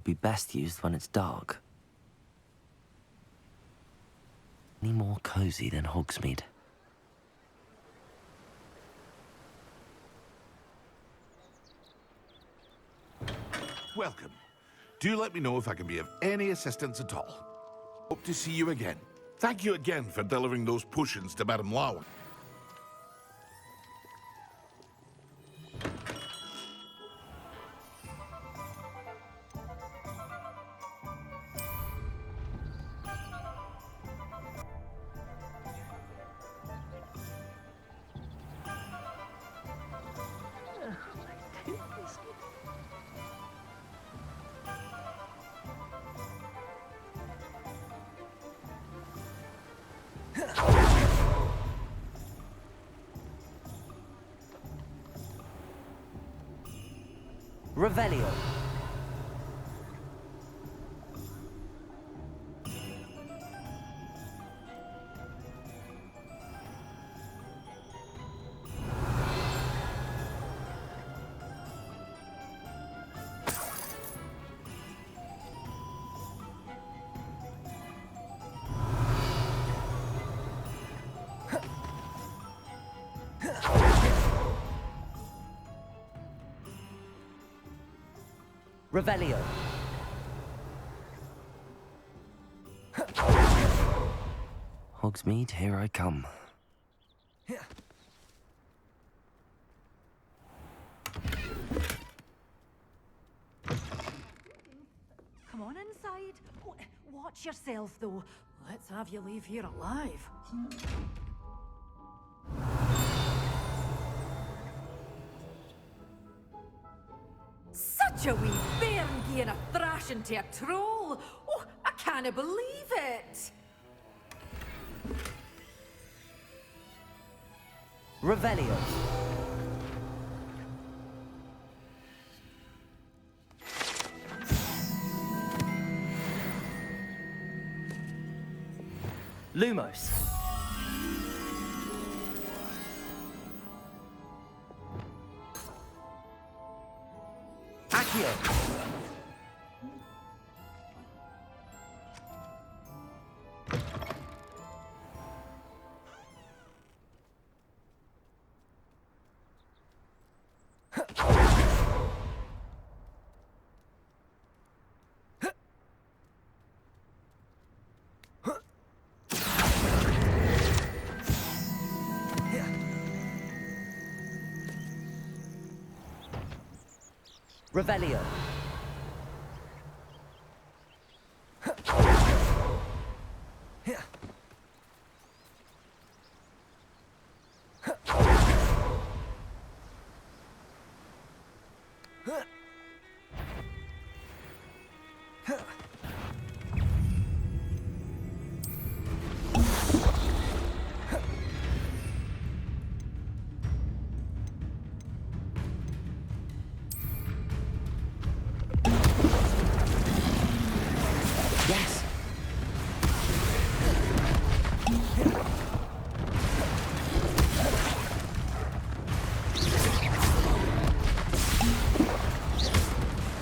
Be best used when it's dark. Any more cozy than Hogsmeade? Welcome. Do let me know if I can be of any assistance at all. Hope to see you again. Thank you again for delivering those potions to Madame Lowen. Revelio. Revelio. Hogsmeade, here I come. Come on inside. Watch yourself, though. Let's have you leave here alive. Such a wee bairn giving a thrashing to a troll! Oh, I can't believe it! Revelio. Lumos. Accio. Revelio. Yes.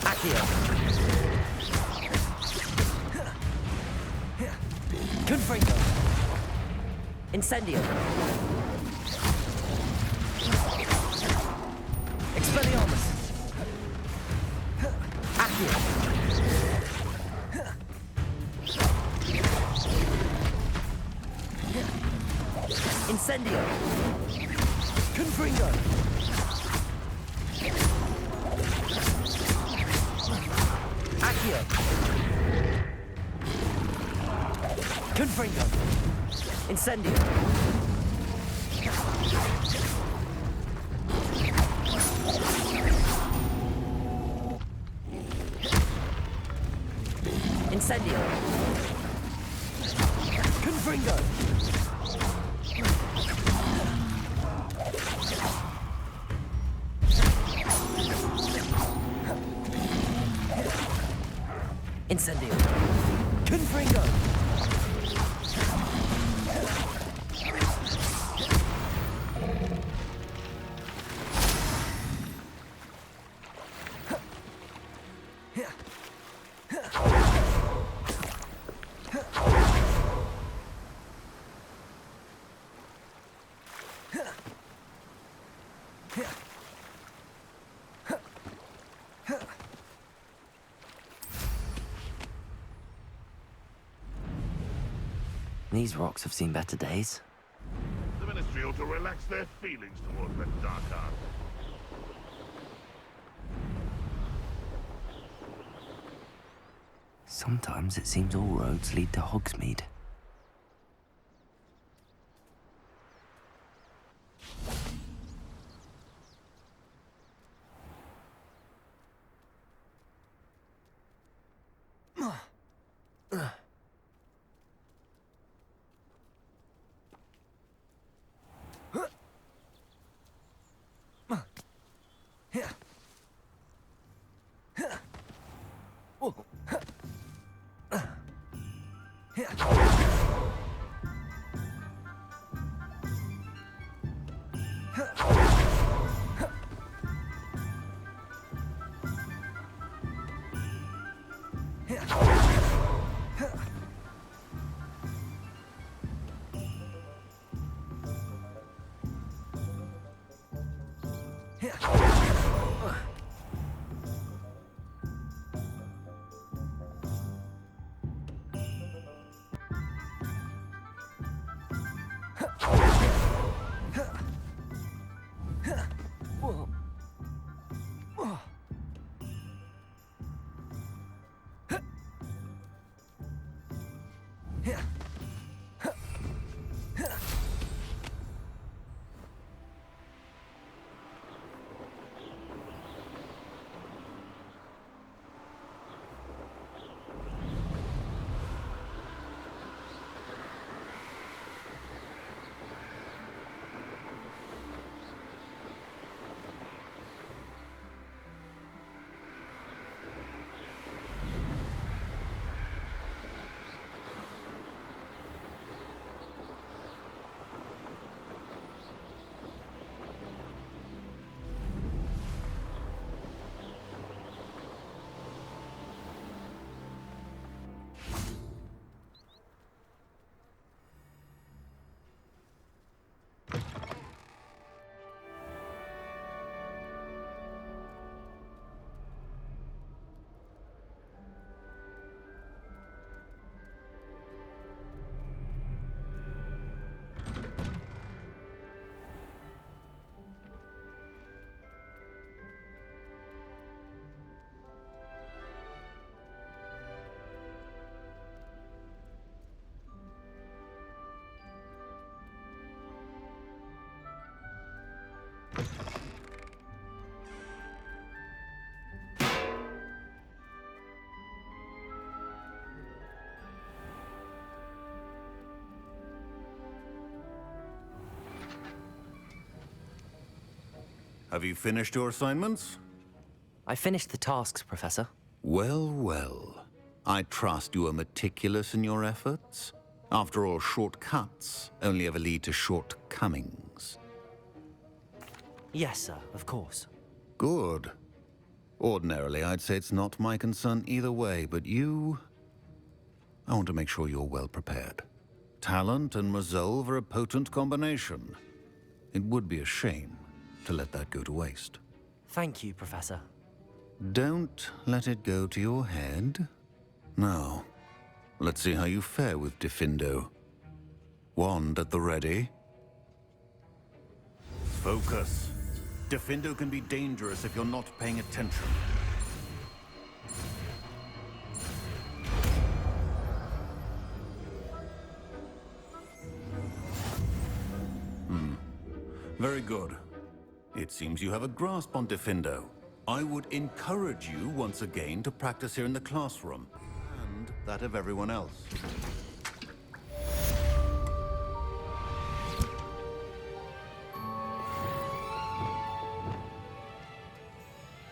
Accio. Confringo. Incendio. Expelliarmus. Accio. Incendio. Confringo. Accio. Confringo. Incendio. Incendio. Confringo. Incendio. Confringo. These rocks have seen better days. The Ministry ought to relax their feelings towards that dark art. Sometimes it seems all roads lead to Hogsmeade. Have you finished your assignments? I finished the tasks, Professor. Well, well. I trust you are meticulous in your efforts. After all, shortcuts only ever lead to shortcomings. Yes, sir, of course. Good. Ordinarily, I'd say it's not my concern either way, but you... I want to make sure you're well prepared. Talent and resolve are a potent combination. It would be a shame to let that go to waste. Thank you, Professor. Don't let it go to your head. Now, let's see how you fare with Diffindo. Wand at the ready. Focus. Diffindo can be dangerous if you're not paying attention. Very good. It seems you have a grasp on Diffindo. I would encourage you once again to practice here in the classroom, and that of everyone else.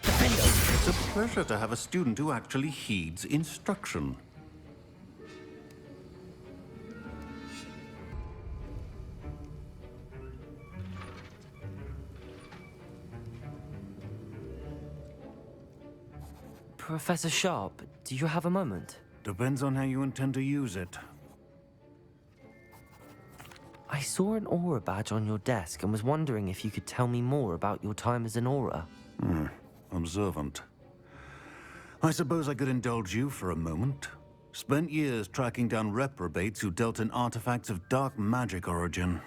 It's a pleasure to have a student who actually heeds instruction. Professor Sharp, do you have a moment? Depends on how you intend to use it. I saw an Aura badge on your desk and was wondering if you could tell me more about your time as an Aura. Observant. I suppose I could indulge you for a moment. Spent years tracking down reprobates who dealt in artifacts of dark magic origin.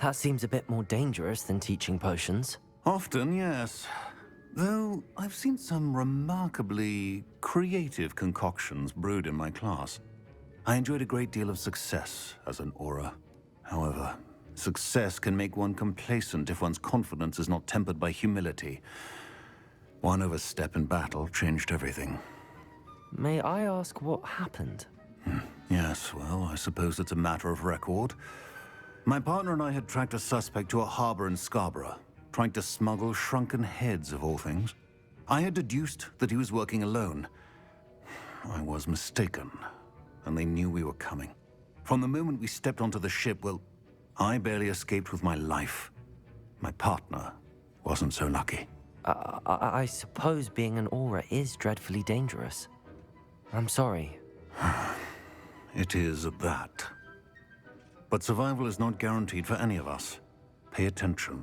That seems a bit more dangerous than teaching potions. Often, yes. Though I've seen some remarkably creative concoctions brewed in my class. I enjoyed a great deal of success as an aura. However, success can make one complacent if one's confidence is not tempered by humility. One overstep in battle changed everything. May I ask what happened? Yes, well, I suppose it's a matter of record. My partner and I had tracked a suspect to a harbor in Scarborough, trying to smuggle shrunken heads of all things. I had deduced that he was working alone. I was mistaken, and they knew we were coming. From the moment we stepped onto the ship, well, I barely escaped with my life. My partner wasn't so lucky. I suppose being an aura is dreadfully dangerous. I'm sorry. It is that. But survival is not guaranteed for any of us. Pay attention.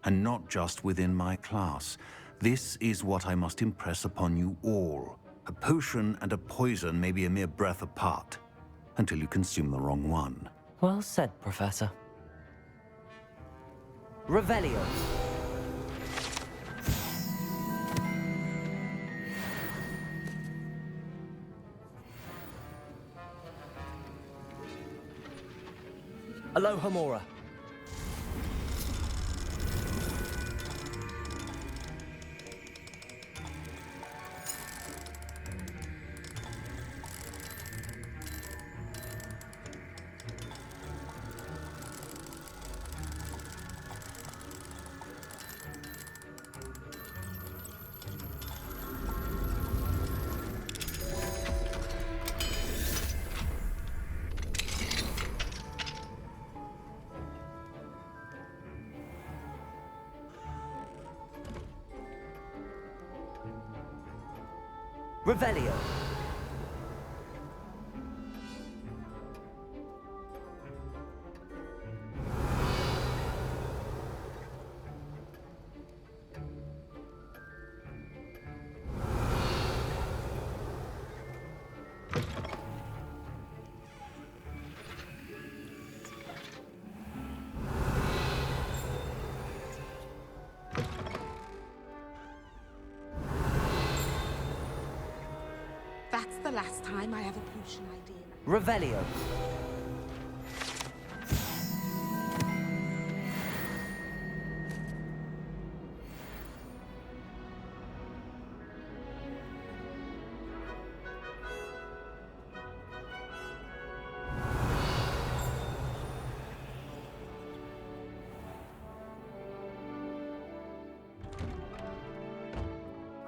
And not just within my class. This is what I must impress upon you all. A potion and a poison may be a mere breath apart, until you consume the wrong one. Well said, Professor. Revelio. Alohomora. Revelio. That's the last time I have a potion idea. Revelio.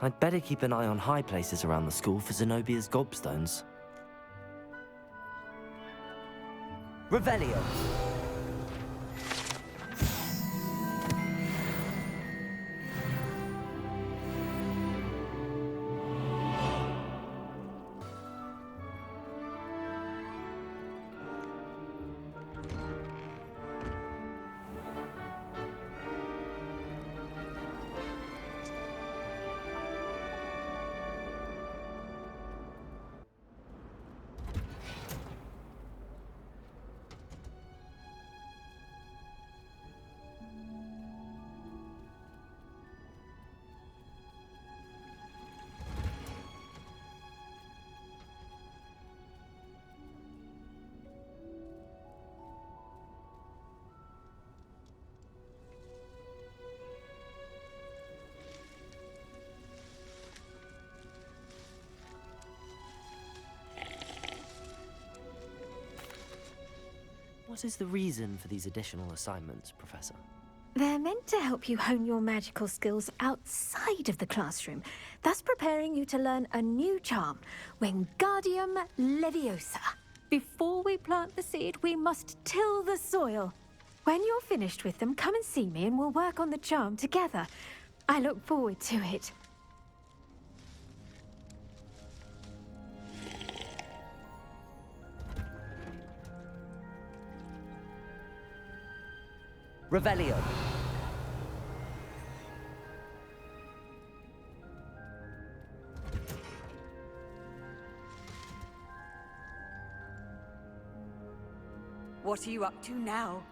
I'd better keep an eye on high places around the school for Zenobia's gobstones. Revelio. What is the reason for these additional assignments, Professor? They're meant to help you hone your magical skills outside of the classroom, thus preparing you to learn a new charm, Wingardium Leviosa. Before we plant the seed, we must till the soil. When you're finished with them, come and see me and we'll work on the charm together. I look forward to it. Revelio. What are you up to now?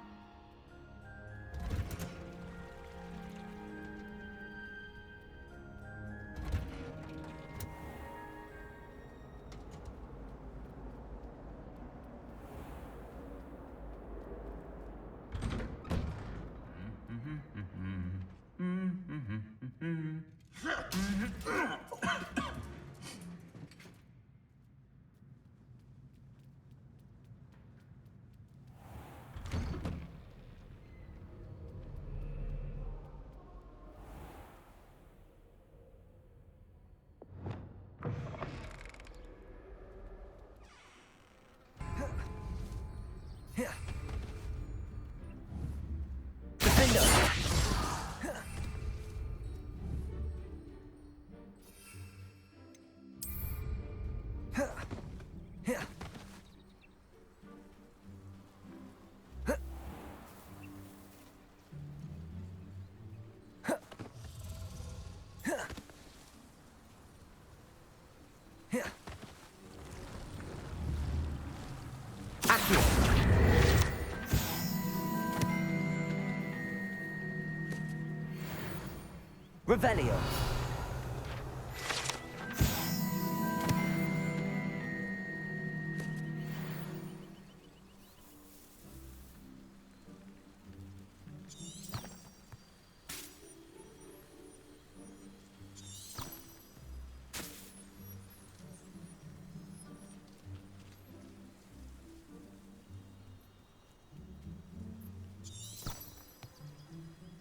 Revelio.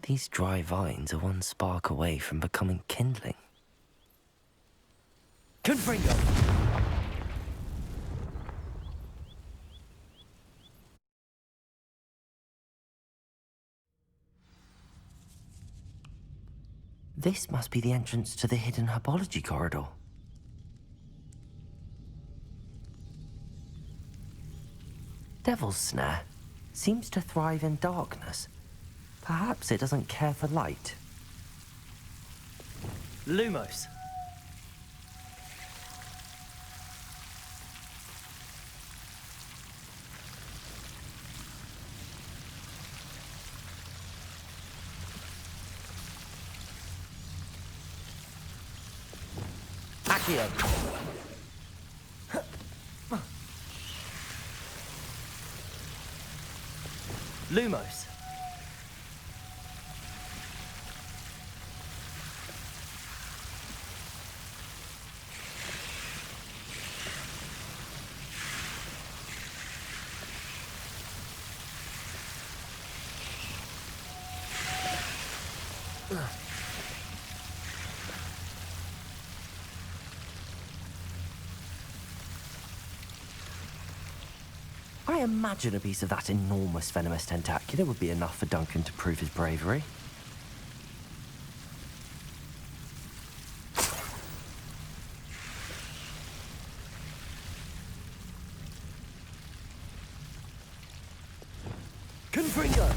These dry vines are one spark away from becoming kindling. Confringo! This must be the entrance to the hidden herbology corridor. Devil's Snare seems to thrive in darkness. Perhaps it doesn't care for light. Lumos. Accio. Lumos. I imagine a piece of that enormous venomous tentacular would be enough for Duncan to prove his bravery. Confringo!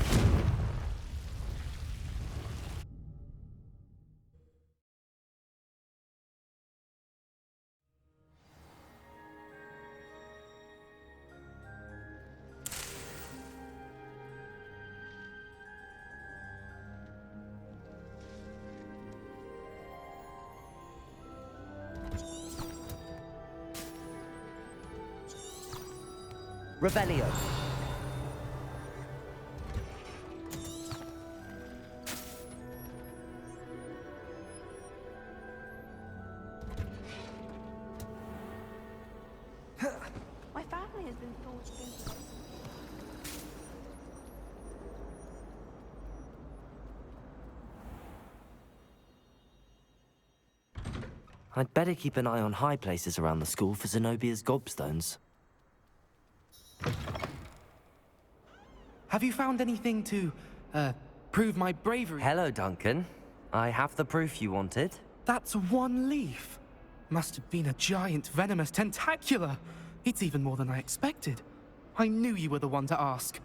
Revelio. My family has been forced into it. I'd better keep an eye on high places around the school for Zenobia's gobstones. Have you found anything to, prove my bravery? Hello, Duncan. I have the proof you wanted. That's one leaf. Must have been a giant venomous tentacula. It's even more than I expected. I knew you were the one to ask.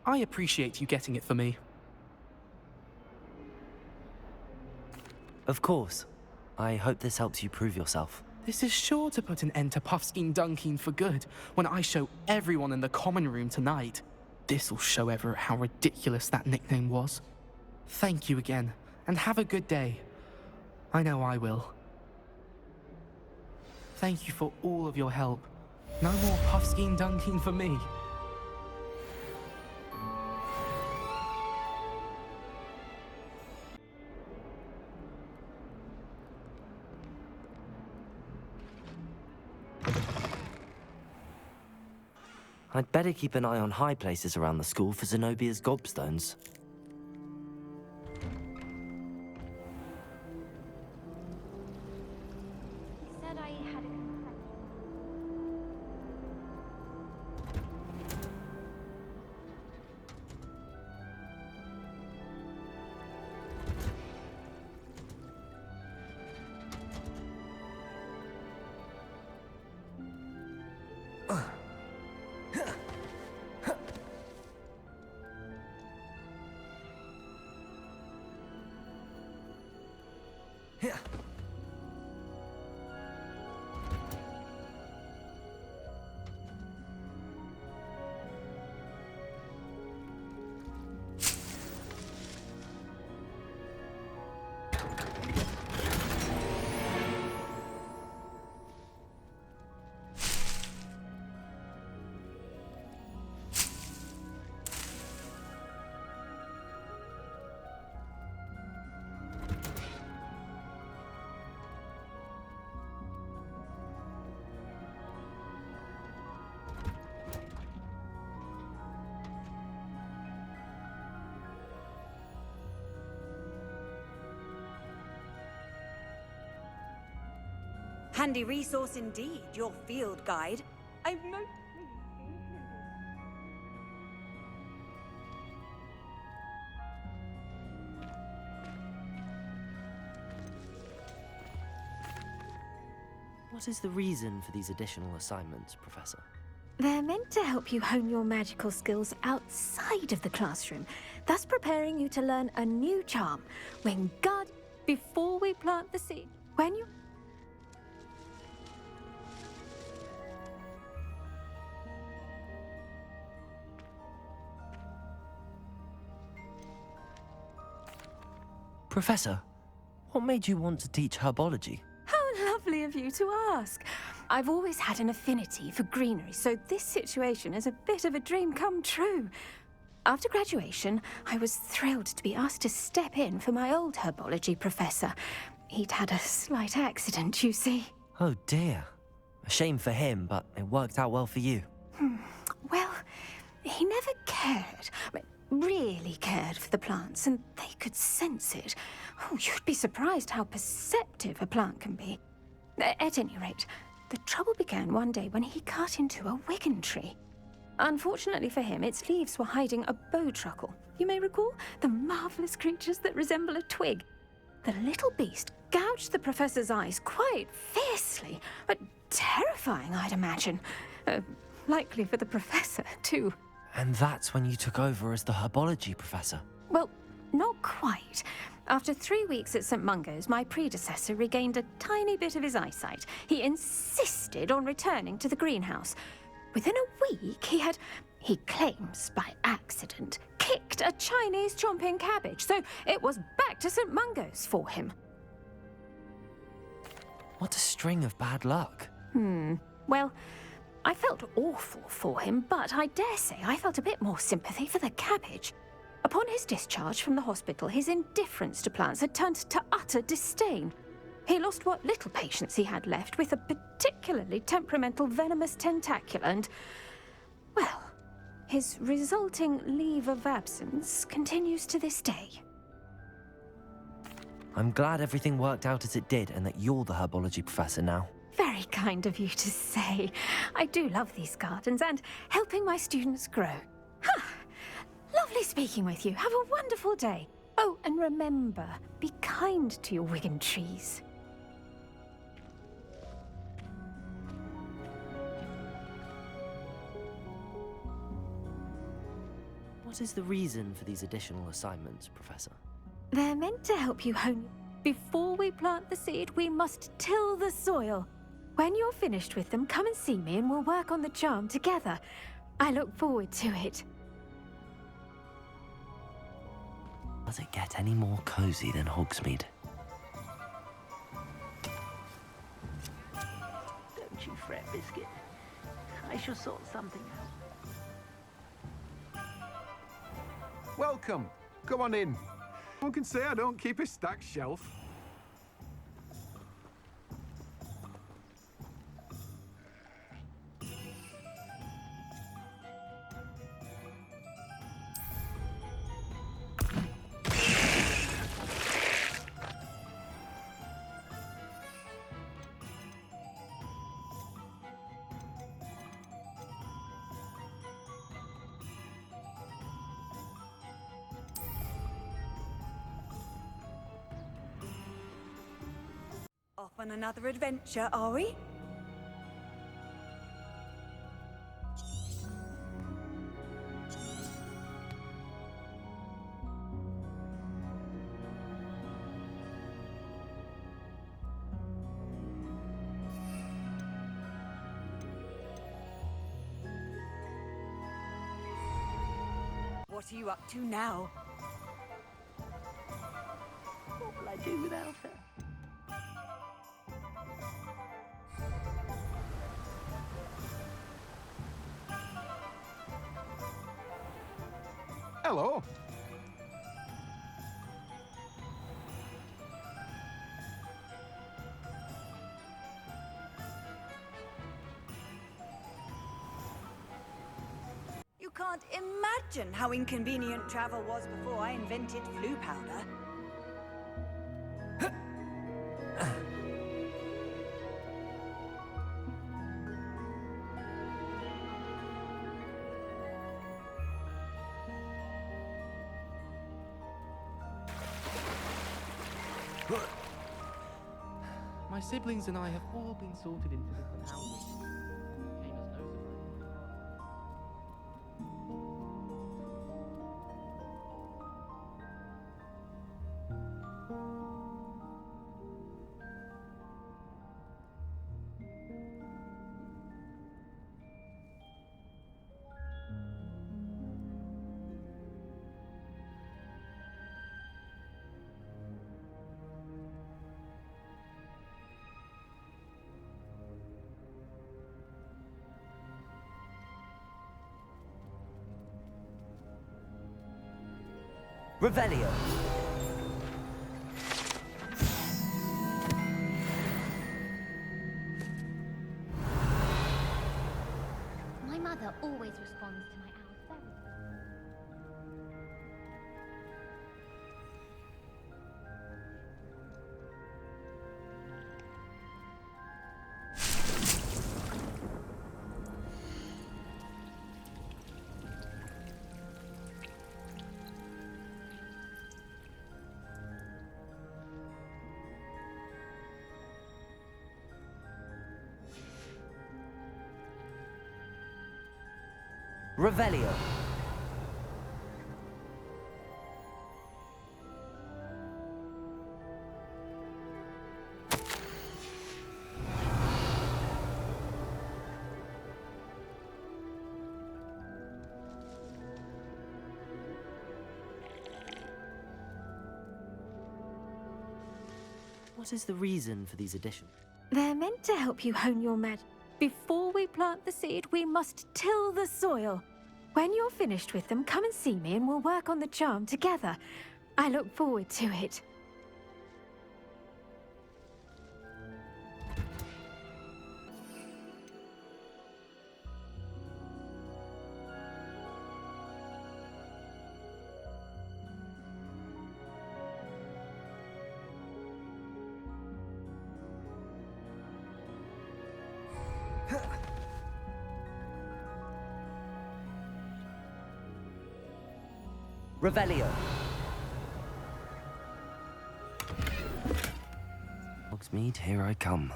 I appreciate you getting it for me. Of course. I hope this helps you prove yourself. This is sure to put an end to Puffskein Dunkeen for good when I show everyone in the common room tonight. This'll show Everett how ridiculous that nickname was. Thank you again, and have a good day. I know I will. Thank you for all of your help. No more Puffskein Dunking for me. I'd better keep an eye on high places around the school for Zenobia's gobstones. He said I had a companion. Handy resource indeed, your field guide. I'm most What is the reason for these additional assignments, Professor? They're meant to help you hone your magical skills outside of the classroom, thus preparing you to learn a new charm when God... Before we plant the seed, when you... Professor, what made you want to teach herbology? How lovely of you to ask. I've always had an affinity for greenery, so this situation is a bit of a dream come true. After graduation, I was thrilled to be asked to step in for my old herbology professor. He'd had a slight accident, you see. Oh dear. A shame for him, but it worked out well for you. Well, he never cared, really cared for the plants, and they could sense it. Oh, you'd be surprised how perceptive a plant can be. At any rate, the trouble began one day when he cut into a wigan tree. Unfortunately for him, its leaves were hiding a bowtruckle. You may recall the marvelous creatures that resemble a twig. The little beast gouged the professor's eyes quite fiercely, but terrifying, I'd imagine. Likely for the professor, too. And that's when you took over as the herbology professor? Well, not quite. After 3 weeks at St. Mungo's, my predecessor regained a tiny bit of his eyesight. He insisted on returning to the greenhouse. Within a week, he claims by accident, kicked a Chinese chomping cabbage, so it was back to St. Mungo's for him. What a string of bad luck. Well, I felt awful for him, but I dare say I felt a bit more sympathy for the cabbage. Upon his discharge from the hospital, his indifference to plants had turned to utter disdain. He lost what little patience he had left with a particularly temperamental venomous tentacula and, well, his resulting leave of absence continues to this day. I'm glad everything worked out as it did and that you're the herbology professor now. Very kind of you to say. I do love these gardens and helping my students grow. Lovely speaking with you. Have a wonderful day. Oh, and remember, be kind to your wigan trees. What is the reason for these additional assignments, Professor? They're meant to help you hone... Before we plant the seed, we must till the soil. When you're finished with them, come and see me and we'll work on the charm together. I look forward to it. Does it get any more cozy than Hogsmeade? Don't you fret, Biscuit. I shall sort something out. Welcome. Come on in. One can say I don't keep a stacked shelf. Off on another adventure, are we? What are you up to now? What will I do without her? Hello. You can't imagine how inconvenient travel was before I invented flu powder. My siblings and I have all been sorted into different houses. Came as no surprise. Revelio! My mother always responds to my owls very Revelio! What is the reason for these additions? They're meant to help you hone your magic. Before we plant the seed, we must till the soil. When you're finished with them, come and see me and we'll work on the charm together. I look forward to it. Revelio! Hogsmeade, here I come.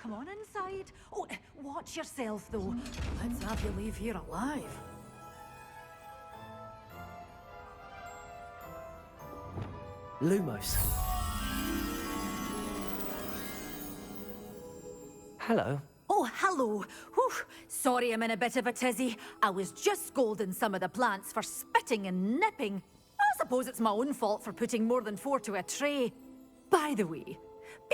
Come on inside. Oh, watch yourself, though. Let's have you leave here alive. Lumos. Hello. Oh, hello. Whew. Sorry I'm in a bit of a tizzy. I was just scolding some of the plants for spitting and nipping. I suppose it's my own fault for putting more than 4 to a tray. By the way,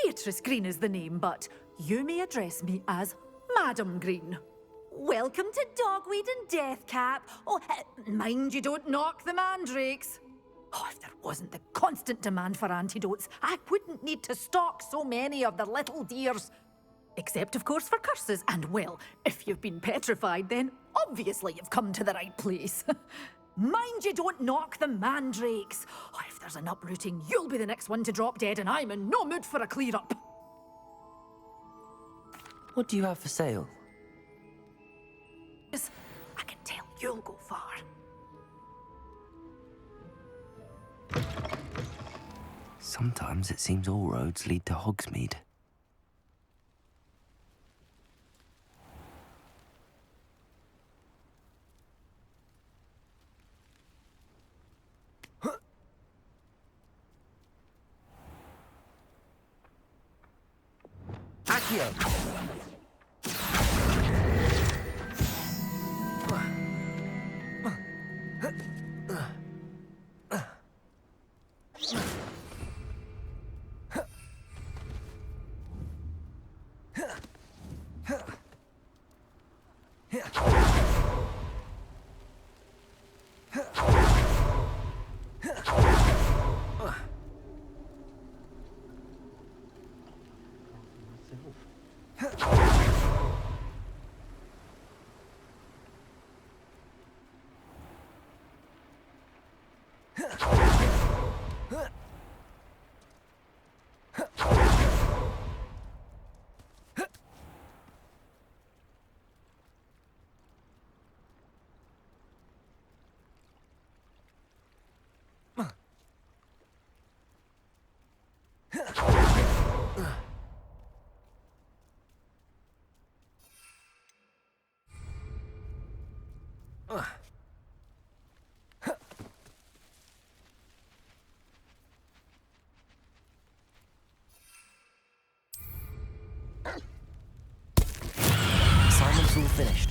Beatrice Green is the name, but you may address me as Madam Green. Welcome to Dogweed and Deathcap. Oh, mind you don't knock the mandrakes. Oh, if there wasn't the constant demand for antidotes, I wouldn't need to stock so many of the little dears. Except, of course, for curses. And, well, if you've been petrified, then obviously you've come to the right place. Mind you don't knock the mandrakes. Oh, if there's an uprooting, you'll be the next one to drop dead, and I'm in no mood for a clear-up. What do you have for sale? Yes, I can tell you'll go far. Sometimes it seems all roads lead to Hogsmeade. Accio! Simon's all finished.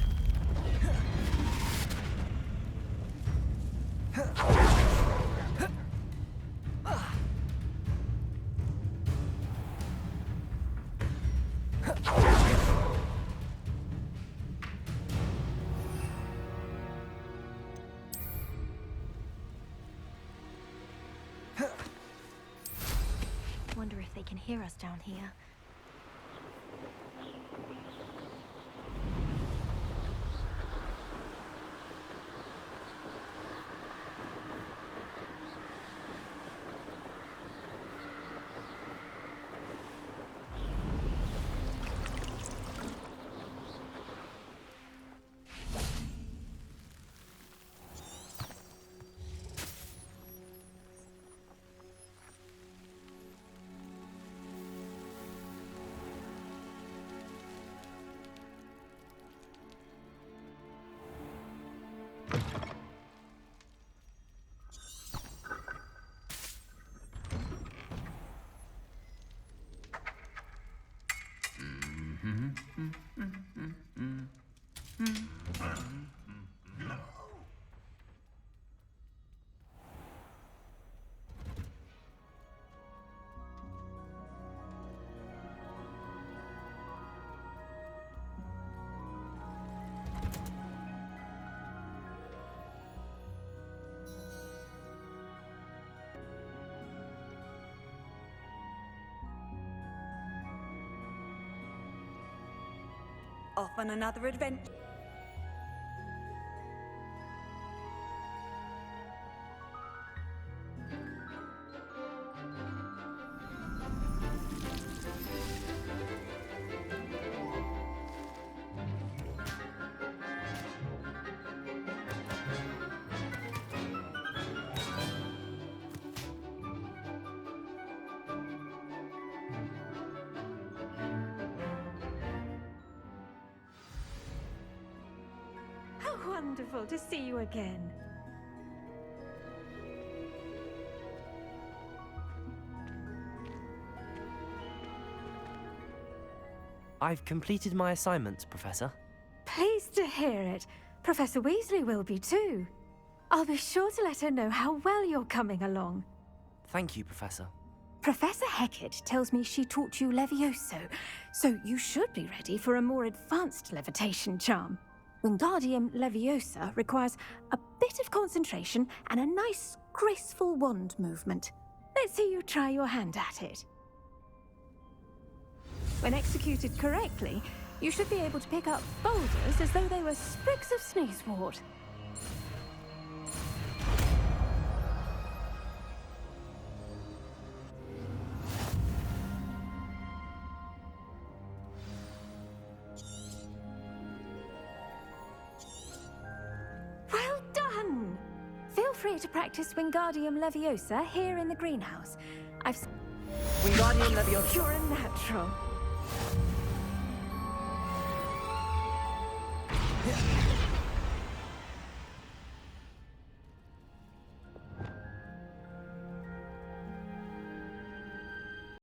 Wonder if they can hear us down here. Off on another adventure. wonderful to see you again. I've completed my assignments, Professor. Pleased to hear it. Professor Weasley will be too. I'll be sure to let her know how well you're coming along. Thank you, Professor. Professor Hecat tells me she taught you Levioso, so you should be ready for a more advanced levitation charm. Wingardium Leviosa requires a bit of concentration and a nice, graceful wand movement. Let's see you try your hand at it. When executed correctly, you should be able to pick up boulders as though they were sprigs of sneezewort. Well done! Feel free to practice Wingardium Leviosa here in the greenhouse. Wingardium Leviosa. You're a natural.